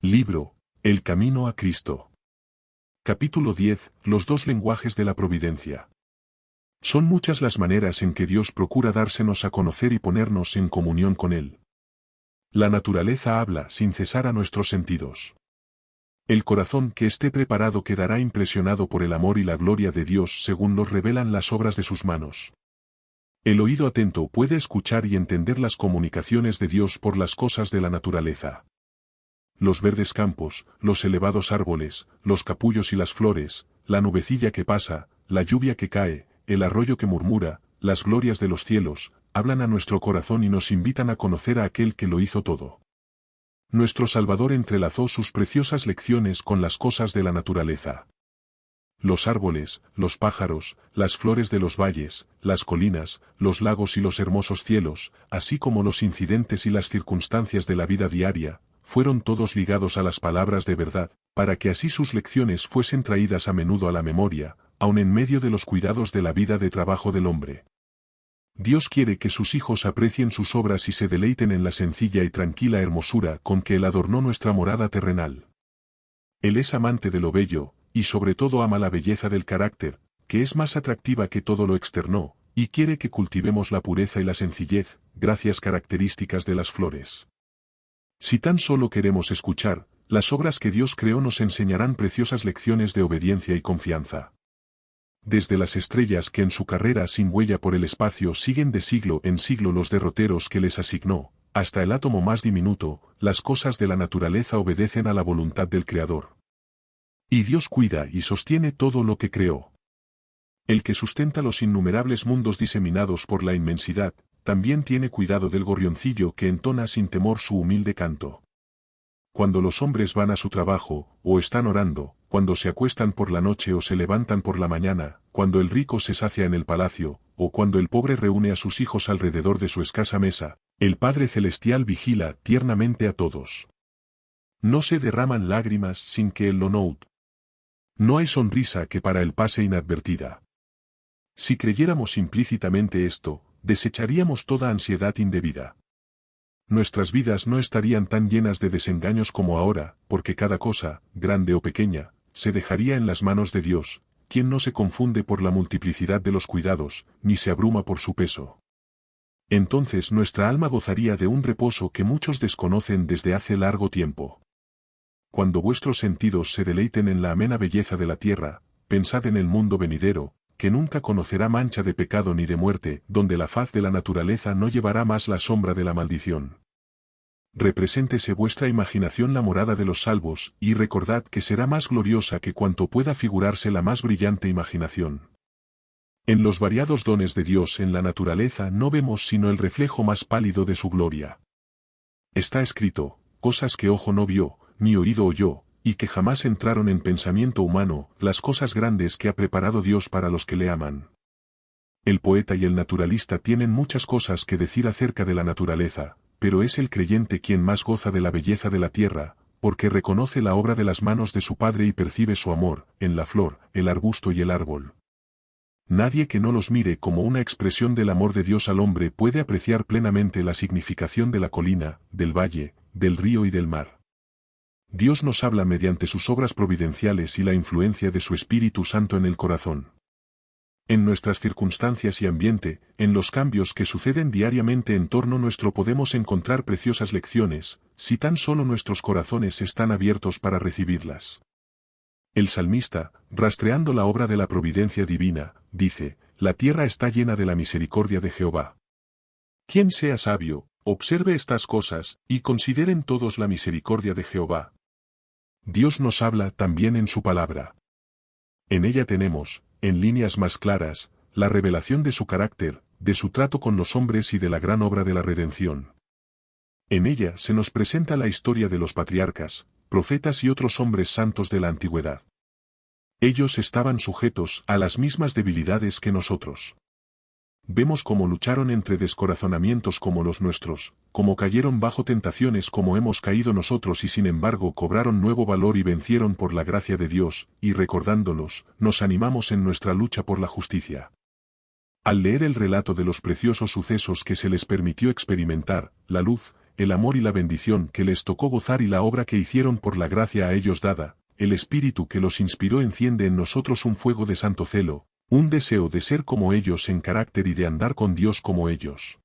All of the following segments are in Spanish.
Libro, El camino a Cristo. Capítulo 10, Los dos lenguajes de la providencia. Son muchas las maneras en que Dios procura dársenos a conocer y ponernos en comunión con Él. La naturaleza habla sin cesar a nuestros sentidos. El corazón que esté preparado quedará impresionado por el amor y la gloria de Dios según nos revelan las obras de sus manos. El oído atento puede escuchar y entender las comunicaciones de Dios por las cosas de la naturaleza. Los verdes campos, los elevados árboles, los capullos y las flores, la nubecilla que pasa, la lluvia que cae, el arroyo que murmura, las glorias de los cielos, hablan a nuestro corazón y nos invitan a conocer a aquel que lo hizo todo. Nuestro Salvador entrelazó sus preciosas lecciones con las cosas de la naturaleza. Los árboles, los pájaros, las flores de los valles, las colinas, los lagos y los hermosos cielos, así como los incidentes y las circunstancias de la vida diaria, fueron todos ligados a las palabras de verdad, para que así sus lecciones fuesen traídas a menudo a la memoria, aun en medio de los cuidados de la vida de trabajo del hombre. Dios quiere que sus hijos aprecien sus obras y se deleiten en la sencilla y tranquila hermosura con que Él adornó nuestra morada terrenal. Él es amante de lo bello, y sobre todo ama la belleza del carácter, que es más atractiva que todo lo externo, y quiere que cultivemos la pureza y la sencillez, gracias características de las flores. Si tan solo queremos escuchar, las obras que Dios creó nos enseñarán preciosas lecciones de obediencia y confianza. Desde las estrellas que en su carrera sin huella por el espacio siguen de siglo en siglo los derroteros que les asignó, hasta el átomo más diminuto, las cosas de la naturaleza obedecen a la voluntad del Creador. Y Dios cuida y sostiene todo lo que creó. El que sustenta los innumerables mundos diseminados por la inmensidad, también tiene cuidado del gorrioncillo que entona sin temor su humilde canto. Cuando los hombres van a su trabajo, o están orando, cuando se acuestan por la noche o se levantan por la mañana, cuando el rico se sacia en el palacio, o cuando el pobre reúne a sus hijos alrededor de su escasa mesa, el Padre Celestial vigila tiernamente a todos. No se derraman lágrimas sin que Él lo note. No hay sonrisa que para Él pase inadvertida. Si creyéramos implícitamente esto, desecharíamos toda ansiedad indebida. Nuestras vidas no estarían tan llenas de desengaños como ahora, porque cada cosa, grande o pequeña, se dejaría en las manos de Dios, quien no se confunde por la multiplicidad de los cuidados, ni se abruma por su peso. Entonces nuestra alma gozaría de un reposo que muchos desconocen desde hace largo tiempo. Cuando vuestros sentidos se deleiten en la amena belleza de la tierra, pensad en el mundo venidero, que nunca conocerá mancha de pecado ni de muerte, donde la faz de la naturaleza no llevará más la sombra de la maldición. Represéntese vuestra imaginación la morada de los salvos, y recordad que será más gloriosa que cuanto pueda figurarse la más brillante imaginación. En los variados dones de Dios en la naturaleza no vemos sino el reflejo más pálido de su gloria. Está escrito, cosas que ojo no vio, ni oído oyó, y que jamás entraron en pensamiento humano, las cosas grandes que ha preparado Dios para los que le aman. El poeta y el naturalista tienen muchas cosas que decir acerca de la naturaleza, pero es el creyente quien más goza de la belleza de la tierra, porque reconoce la obra de las manos de su Padre y percibe su amor, en la flor, el arbusto y el árbol. Nadie que no los mire como una expresión del amor de Dios al hombre puede apreciar plenamente la significación de la colina, del valle, del río y del mar. Dios nos habla mediante sus obras providenciales y la influencia de su Espíritu Santo en el corazón. En nuestras circunstancias y ambiente, en los cambios que suceden diariamente en torno nuestro podemos encontrar preciosas lecciones, si tan solo nuestros corazones están abiertos para recibirlas. El salmista, rastreando la obra de la providencia divina, dice, la tierra está llena de la misericordia de Jehová. Quien sea sabio, observe estas cosas, y consideren todos la misericordia de Jehová. Dios nos habla también en su palabra. En ella tenemos, en líneas más claras, la revelación de su carácter, de su trato con los hombres y de la gran obra de la redención. En ella se nos presenta la historia de los patriarcas, profetas y otros hombres santos de la antigüedad. Ellos estaban sujetos a las mismas debilidades que nosotros. Vemos cómo lucharon entre descorazonamientos como los nuestros, cómo cayeron bajo tentaciones como hemos caído nosotros y sin embargo cobraron nuevo valor y vencieron por la gracia de Dios, y recordándolos, nos animamos en nuestra lucha por la justicia. Al leer el relato de los preciosos sucesos que se les permitió experimentar, la luz, el amor y la bendición que les tocó gozar y la obra que hicieron por la gracia a ellos dada, el Espíritu que los inspiró enciende en nosotros un fuego de santo celo, un deseo de ser como ellos en carácter y de andar con Dios como ellos.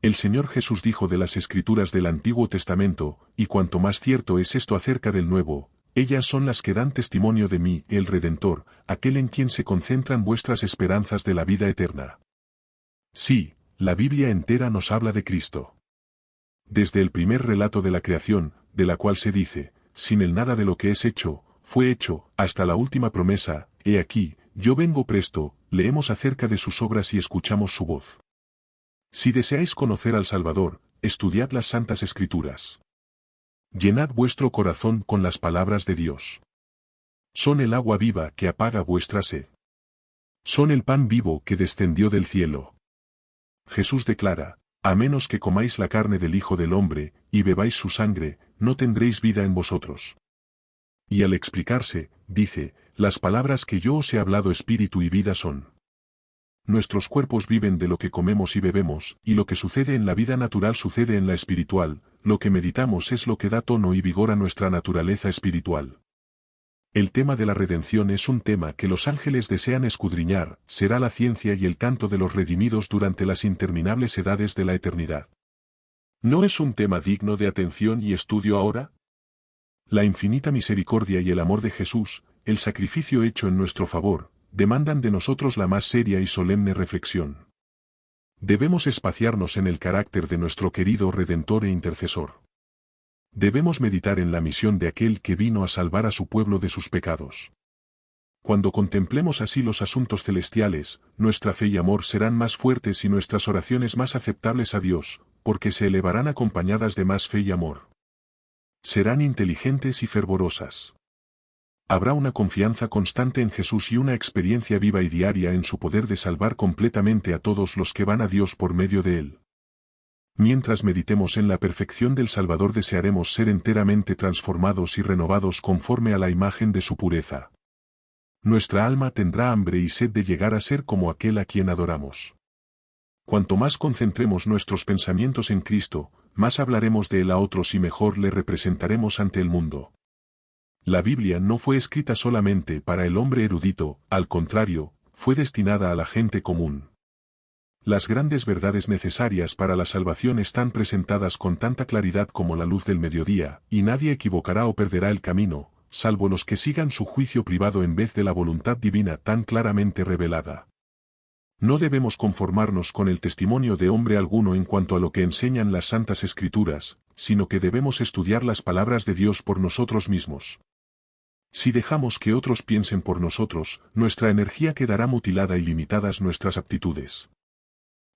El Señor Jesús dijo de las Escrituras del Antiguo Testamento, y cuanto más cierto es esto acerca del Nuevo, ellas son las que dan testimonio de mí, el Redentor, aquel en quien se concentran vuestras esperanzas de la vida eterna. Sí, la Biblia entera nos habla de Cristo. Desde el primer relato de la creación, de la cual se dice, sin él nada de lo que es hecho, fue hecho, hasta la última promesa, he aquí, yo vengo presto, leemos acerca de sus obras y escuchamos su voz. Si deseáis conocer al Salvador, estudiad las Santas Escrituras. Llenad vuestro corazón con las palabras de Dios. Son el agua viva que apaga vuestra sed. Son el pan vivo que descendió del cielo. Jesús declara, a menos que comáis la carne del Hijo del Hombre, y bebáis su sangre, no tendréis vida en vosotros. Y al explicarse, dice, las palabras que yo os he hablado espíritu y vida son. Nuestros cuerpos viven de lo que comemos y bebemos, y lo que sucede en la vida natural sucede en la espiritual, lo que meditamos es lo que da tono y vigor a nuestra naturaleza espiritual. El tema de la redención es un tema que los ángeles desean escudriñar, será la ciencia y el canto de los redimidos durante las interminables edades de la eternidad. ¿No es un tema digno de atención y estudio ahora? La infinita misericordia y el amor de Jesús, el sacrificio hecho en nuestro favor, demandan de nosotros la más seria y solemne reflexión. Debemos espaciarnos en el carácter de nuestro querido Redentor e Intercesor. Debemos meditar en la misión de aquel que vino a salvar a su pueblo de sus pecados. Cuando contemplemos así los asuntos celestiales, nuestra fe y amor serán más fuertes y nuestras oraciones más aceptables a Dios, porque se elevarán acompañadas de más fe y amor. Serán inteligentes y fervorosas. Habrá una confianza constante en Jesús y una experiencia viva y diaria en su poder de salvar completamente a todos los que van a Dios por medio de Él. Mientras meditemos en la perfección del Salvador desearemos ser enteramente transformados y renovados conforme a la imagen de su pureza. Nuestra alma tendrá hambre y sed de llegar a ser como aquel a quien adoramos. Cuanto más concentremos nuestros pensamientos en Cristo, más hablaremos de Él a otros y mejor le representaremos ante el mundo. La Biblia no fue escrita solamente para el hombre erudito, al contrario, fue destinada a la gente común. Las grandes verdades necesarias para la salvación están presentadas con tanta claridad como la luz del mediodía, y nadie equivocará o perderá el camino, salvo los que sigan su juicio privado en vez de la voluntad divina tan claramente revelada. No debemos conformarnos con el testimonio de hombre alguno en cuanto a lo que enseñan las Santas Escrituras, sino que debemos estudiar las palabras de Dios por nosotros mismos. Si dejamos que otros piensen por nosotros, nuestra energía quedará mutilada y limitadas nuestras aptitudes.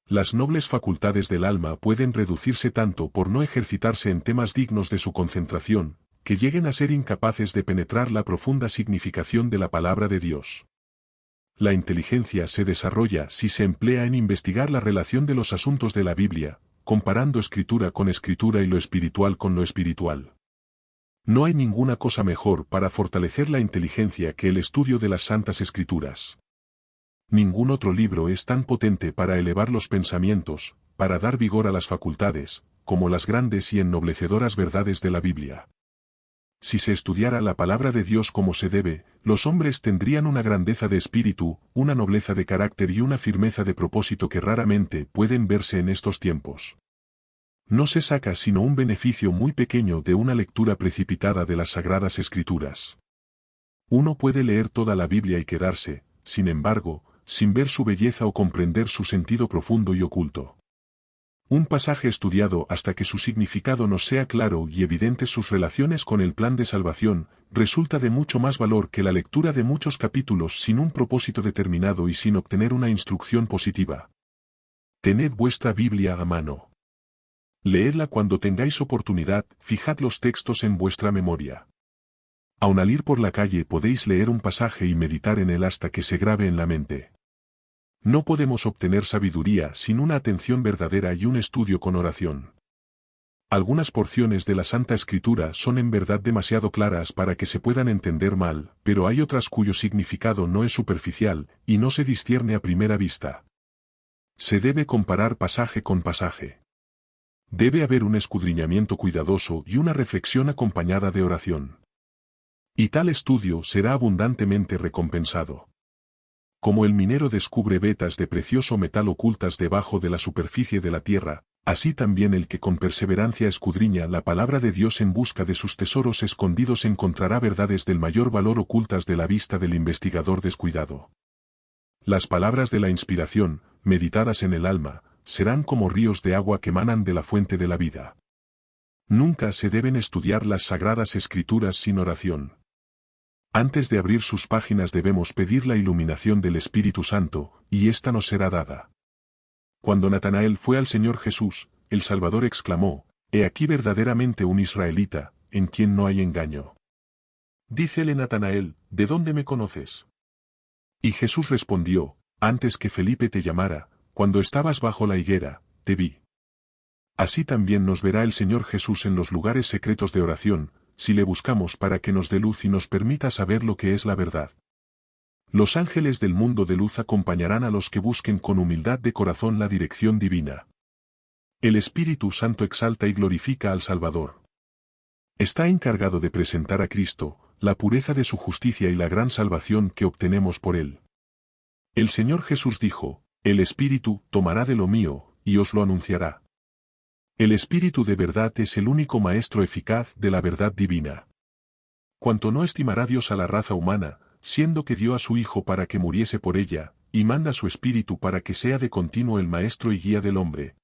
Las nobles facultades del alma pueden reducirse tanto por no ejercitarse en temas dignos de su concentración, que lleguen a ser incapaces de penetrar la profunda significación de la palabra de Dios. La inteligencia se desarrolla si se emplea en investigar la relación de los asuntos de la Biblia, comparando escritura con escritura y lo espiritual con lo espiritual. No hay ninguna cosa mejor para fortalecer la inteligencia que el estudio de las Santas Escrituras. Ningún otro libro es tan potente para elevar los pensamientos, para dar vigor a las facultades, como las grandes y ennoblecederas verdades de la Biblia. Si se estudiara la palabra de Dios como se debe, los hombres tendrían una grandeza de espíritu, una nobleza de carácter y una firmeza de propósito que raramente pueden verse en estos tiempos. No se saca sino un beneficio muy pequeño de una lectura precipitada de las Sagradas Escrituras. Uno puede leer toda la Biblia y quedarse, sin embargo, sin ver su belleza o comprender su sentido profundo y oculto. Un pasaje estudiado hasta que su significado nos sea claro y evidentes sus relaciones con el plan de salvación, resulta de mucho más valor que la lectura de muchos capítulos sin un propósito determinado y sin obtener una instrucción positiva. Tened vuestra Biblia a mano. Leedla cuando tengáis oportunidad, fijad los textos en vuestra memoria. Aun al ir por la calle podéis leer un pasaje y meditar en él hasta que se grabe en la mente. No podemos obtener sabiduría sin una atención verdadera y un estudio con oración. Algunas porciones de la Santa Escritura son en verdad demasiado claras para que se puedan entender mal, pero hay otras cuyo significado no es superficial, y no se discierne a primera vista. Se debe comparar pasaje con pasaje. Debe haber un escudriñamiento cuidadoso y una reflexión acompañada de oración. Y tal estudio será abundantemente recompensado. Como el minero descubre vetas de precioso metal ocultas debajo de la superficie de la tierra, así también el que con perseverancia escudriña la palabra de Dios en busca de sus tesoros escondidos encontrará verdades del mayor valor ocultas de la vista del investigador descuidado. Las palabras de la inspiración, meditadas en el alma, serán como ríos de agua que emanan de la fuente de la vida. Nunca se deben estudiar las sagradas escrituras sin oración. Antes de abrir sus páginas debemos pedir la iluminación del Espíritu Santo, y ésta nos será dada. Cuando Natanael fue al Señor Jesús, el Salvador exclamó, «He aquí verdaderamente un israelita, en quien no hay engaño». Dícele Natanael, «¿De dónde me conoces?». Y Jesús respondió, «Antes que Felipe te llamara, cuando estabas bajo la higuera, te vi». Así también nos verá el Señor Jesús en los lugares secretos de oración, si le buscamos para que nos dé luz y nos permita saber lo que es la verdad. Los ángeles del mundo de luz acompañarán a los que busquen con humildad de corazón la dirección divina. El Espíritu Santo exalta y glorifica al Salvador. Está encargado de presentar a Cristo, la pureza de su justicia y la gran salvación que obtenemos por él. El Señor Jesús dijo, «El Espíritu tomará de lo mío, y os lo anunciará». El Espíritu de verdad es el único maestro eficaz de la verdad divina. Cuanto no estimará Dios a la raza humana, siendo que dio a su Hijo para que muriese por ella, y manda su Espíritu para que sea de continuo el maestro y guía del hombre,